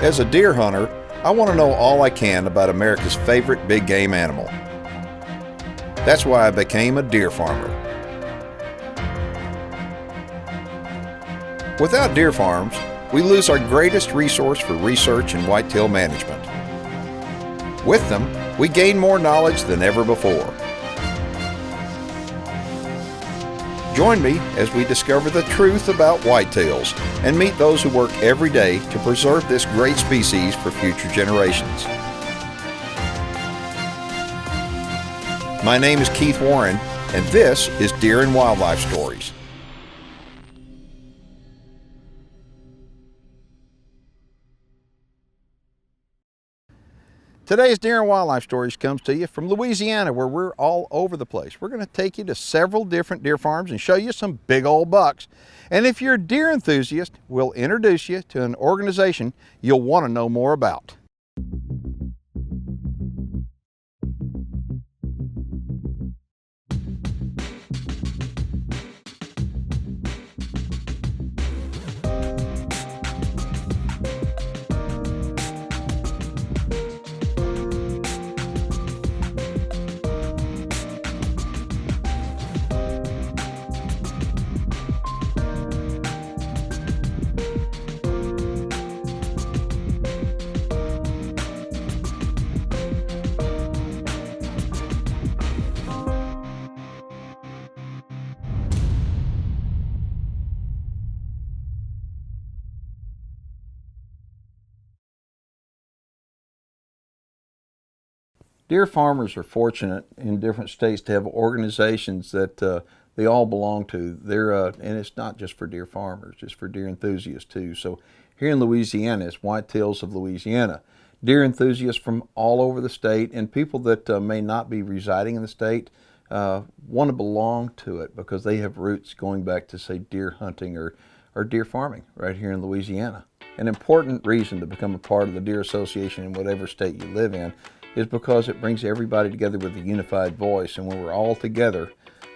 As a deer hunter, I want to know all I can about America's favorite big game animal. That's why I became a deer farmer. Without deer farms, we lose our greatest resource for research and whitetail management. With them, we gain more knowledge than ever before. Join me as we discover the truth about whitetails and meet those who work every day to preserve this great species for future generations. My name is Keith Warren, and this is Deer and Wildlife Stories. Today's Deer and Wildlife Stories comes to you from Louisiana, where we're all over the place. We're going to take you to several different deer farms and show you some big old bucks. And if you're a deer enthusiast, we'll introduce you to an organization you'll want to know more about. Deer farmers are fortunate in different states to have organizations that they all belong to. And it's not just for deer farmers, it's for deer enthusiasts too. So here in Louisiana, it's Whitetails of Louisiana. Deer enthusiasts from all over the state and people that may not be residing in the state want to belong to it because they have roots going back to, say, deer hunting or deer farming right here in Louisiana. An important reason to become a part of the Deer Association in whatever state you live in is because it brings everybody together with a unified voice. And when we're all together,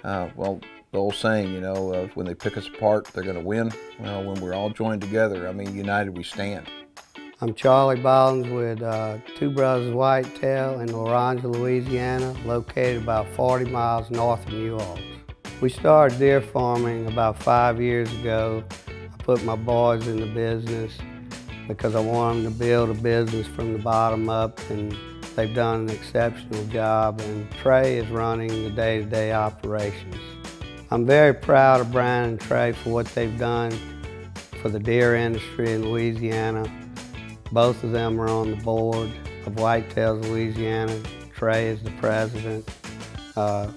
well, the old saying, when they pick us apart, they're going to win. Well, when we're all joined together, united we stand. I'm Charlie Bollinger with Two Brothers Whitetail in Orange, Louisiana, located about 40 miles north of New Orleans. We started deer farming about 5 years ago. I put my boys in the business because I want them to build a business from the bottom up, and they've done an exceptional job, and Trey is running the day-to-day operations. I'm very proud of Brian and Trey for what they've done for the deer industry in Louisiana. Both of them are on the board of Whitetails of Louisiana. Trey is the president,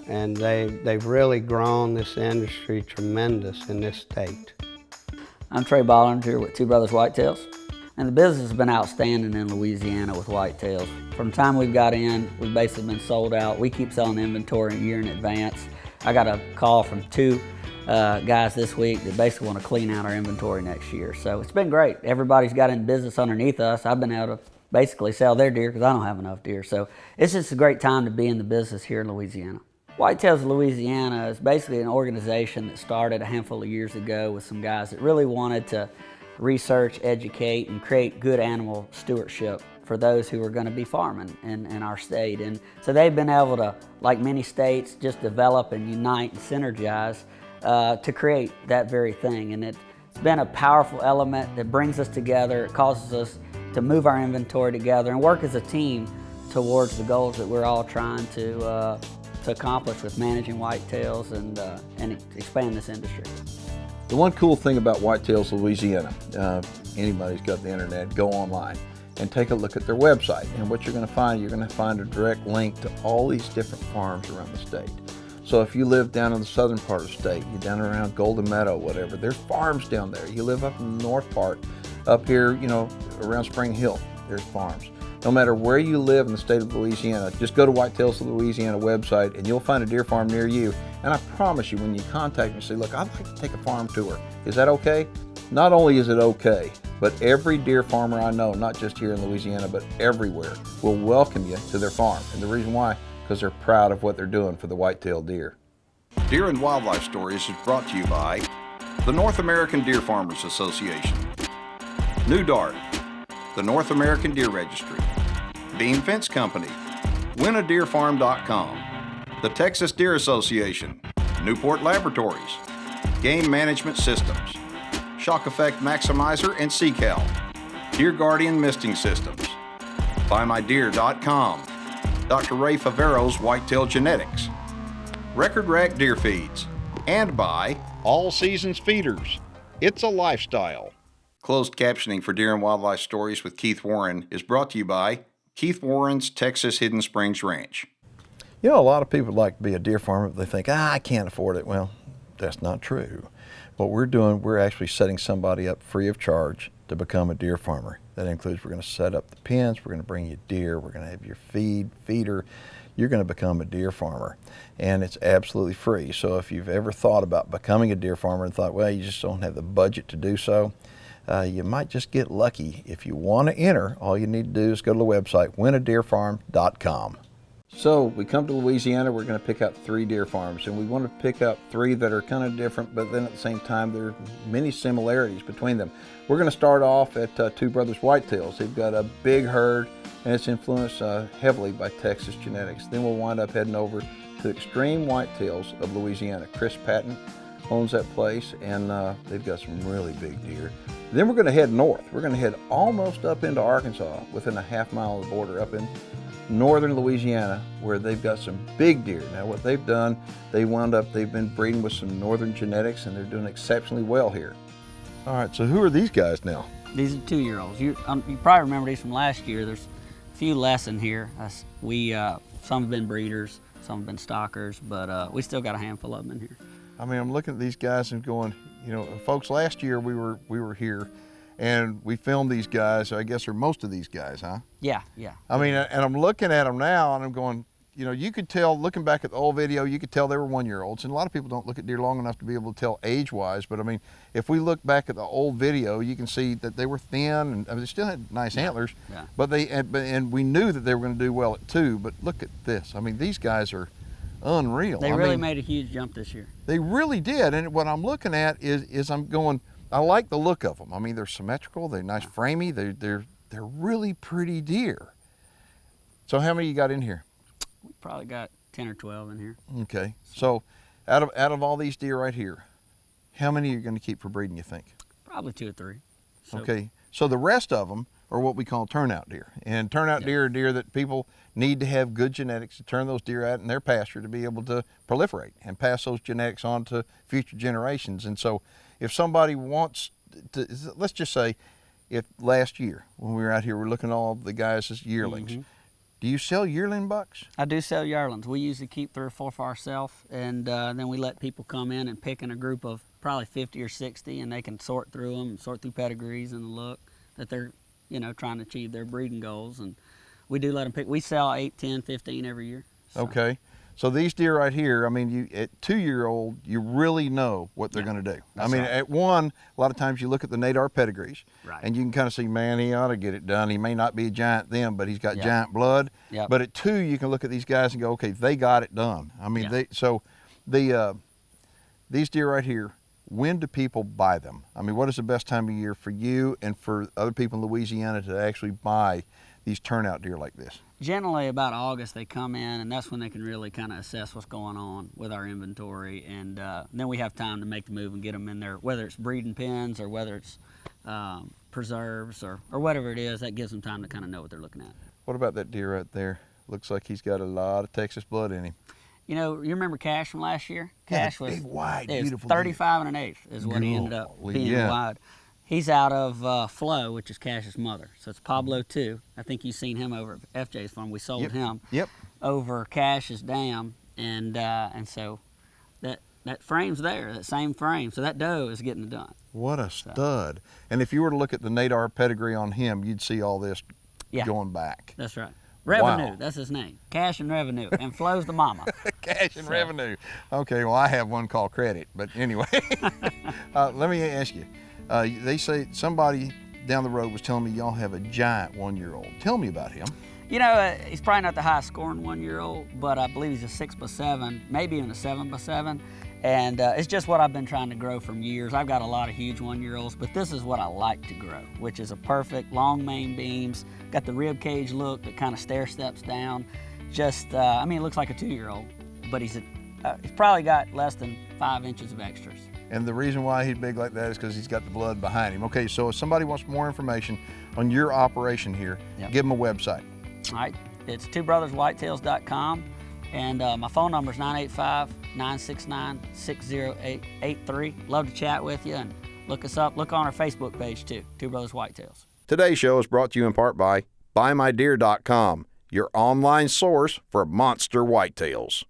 and they've really grown this industry tremendous in this state. I'm Trey Bollinger with Two Brothers Whitetails. And the business has been outstanding in Louisiana with whitetails. From the time we've got in, we've basically been sold out. We keep selling inventory a year in advance. I got a call from two guys this week that basically want to clean out our inventory next year. So it's been great. Everybody's got in business underneath us. I've been able to basically sell their deer because I don't have enough deer. So it's just a great time to be in the business here in Louisiana. Whitetails of Louisiana is basically an organization that started a handful of years ago with some guys that really wanted to research, educate, and create good animal stewardship for those who are going to be farming in our state. And so they've been able to, like many states, just develop and unite and synergize to create that very thing. And it's been a powerful element that brings us together. It causes us to move our inventory together and work as a team towards the goals that we're all trying to accomplish with managing whitetails and expand this industry. The one cool thing about Whitetails of Louisiana, anybody's got the internet, go online and take a look at their website. And what you're going to find a direct link to all these different farms around the state. So if you live down in the southern part of the state, you're down around Golden Meadow, whatever, there's farms down there. You live up in the north part, up here, around Spring Hill, there's farms. No matter where you live in the state of Louisiana, just go to Whitetails of Louisiana website and you'll find a deer farm near you. And I promise you, when you contact me and say, look, I'd like to take a farm tour, is that okay? Not only is it okay, but every deer farmer I know, not just here in Louisiana, but everywhere, will welcome you to their farm. And the reason why, because they're proud of what they're doing for the white-tailed deer. Deer and Wildlife Stories is brought to you by the North American Deer Farmers Association, New Dart, the North American Deer Registry, Beam Fence Company, WinADeerFarm.com, the Texas Deer Association, Newport Laboratories, Game Management Systems, Shock Effect Maximizer and SeaCal, Deer Guardian Misting Systems, BuyMyDeer.com, Dr. Ray Favero's Whitetail Genetics, Record Rack Deer Feeds, and by All Seasons Feeders. It's a lifestyle. Closed captioning for Deer and Wildlife Stories with Keith Warren is brought to you by Keith Warren's Texas Hidden Springs Ranch. You know, a lot of people would like to be a deer farmer, but they think, I can't afford it. Well, that's not true. What we're doing, we're actually setting somebody up free of charge to become a deer farmer. That includes we're going to set up the pens, we're going to bring you deer, we're going to have your feeder. You're going to become a deer farmer, and it's absolutely free. So if you've ever thought about becoming a deer farmer and thought, well, you just don't have the budget to do so, you might just get lucky. If you want to enter, all you need to do is go to the website, winadeerfarm.com. So we come to Louisiana, we're going to pick out 3 deer farms, and we want to pick out 3 that are kind of different, but then at the same time there are many similarities between them. We're going to start off at Two Brothers Whitetails. They've got a big herd, and it's influenced heavily by Texas genetics. Then we'll wind up heading over to Extreme Whitetails of Louisiana. Chris Patton owns that place, and they've got some really big deer. Then we're going to head north. We're going to head almost up into Arkansas, within a half-mile of the border, up in northern Louisiana, where they've got some big deer. Now what they've done, they've been breeding with some northern genetics, and they're doing exceptionally well here. All right, so who are these guys now? These are 2-year-olds. You probably remember these from last year. There's a few less in here. Some have been breeders, some have been stockers, but we still got a handful of them in here. I mean, I'm looking at these guys and going, you know, folks, last year we were here, and we filmed these guys, I guess, or most of these guys, huh? Yeah. I mean, and I'm looking at them now, and I'm going, you know, you could tell, looking back at the old video, you could tell they were 1-year-olds. And a lot of people don't look at deer long enough to be able to tell age-wise, but I mean, if we look back at the old video, you can see that they were thin, and I mean, they still had nice antlers, but and we knew that they were going to do well at 2, but look at this. I mean, these guys are unreal. They really made a huge jump this year. They really did, and what I'm looking at is I'm going, I like the look of them. I mean, they're symmetrical, they're nice framey, they're really pretty deer. So how many you got in here? We probably got 10 or 12 in here. Okay, so out of all these deer right here, how many are you going to keep for breeding, you think? Probably 2 or 3. So. Okay, so the rest of them are what we call turnout deer. And turnout deer are deer that people need to have good genetics to turn those deer out in their pasture to be able to proliferate and pass those genetics on to future generations. And so if somebody wants to, let's just say, if last year when we were out here, we're looking at all the guys as yearlings. Mm-hmm. Do you sell yearling bucks? I do sell yearlings. We usually keep 3 or 4 for ourselves, and then we let people come in and pick in a group of probably 50 or 60, and they can sort through them, sort through pedigrees and the look that they're, you know, trying to achieve their breeding goals. And we do let them pick. We sell 8, 10, 15 every year. So. Okay. So these deer right here, I mean, you at 2-year-old, you really know what they're going to do. I mean, at 1, a lot of times you look at the Nadar pedigrees, and you can kind of see, man, he ought to get it done. He may not be a giant then, but he's got giant blood. But at 2, you can look at these guys and go, okay, they got it done. I mean, these deer right here, when do people buy them? I mean, what is the best time of year for you and for other people in Louisiana to actually buy these turnout deer like this? Generally about August they come in, and that's when they can really kind of assess what's going on with our inventory, and then we have time to make the move and get them in there, whether it's breeding pens or whether it's preserves or whatever it is. That gives them time to kind of know what they're looking at. What about that deer right there? Looks like he's got a lot of Texas blood in him. You know, you remember Cash from last year? Cash was big, wide, beautiful 35 and 1/8 is what he ended up being wide. He's out of Flo, which is Cash's mother. So it's Pablo 2. I think you've seen him over at FJ's farm. We sold him over Cash's dam, and so that frame's there, that same frame. So that doe is getting it done. What a stud! And if you were to look at the Nadar pedigree on him, you'd see all this going back. That's right. Revenue, that's his name. Cash and Revenue, and Flo's the mama. Cash and Revenue. Okay, well, I have one called Credit, but anyway. Let me ask you. They say somebody down the road was telling me y'all have a giant 1-year-old. Tell me about him. You know, he's probably not the highest scoring 1-year-old, but I believe he's a 6x7, maybe even a 7x7. And it's just what I've been trying to grow from years. I've got a lot of huge 1-year-olds, but this is what I like to grow, which is a perfect long main beams, got the rib cage look that kind of stair steps down. Just, I mean, it looks like a 2-year-old, but he's probably got less than 5 inches of extras. And the reason why he's big like that is because he's got the blood behind him. Okay, so if somebody wants more information on your operation here, give them a website. All right, it's twobrotherswhitetails.com, and my phone number is 985-969-60883. Love to chat with you, and look us up. Look on our Facebook page too, Two Brothers Whitetails. Today's show is brought to you in part by BuyMyDeer.com, your online source for monster whitetails.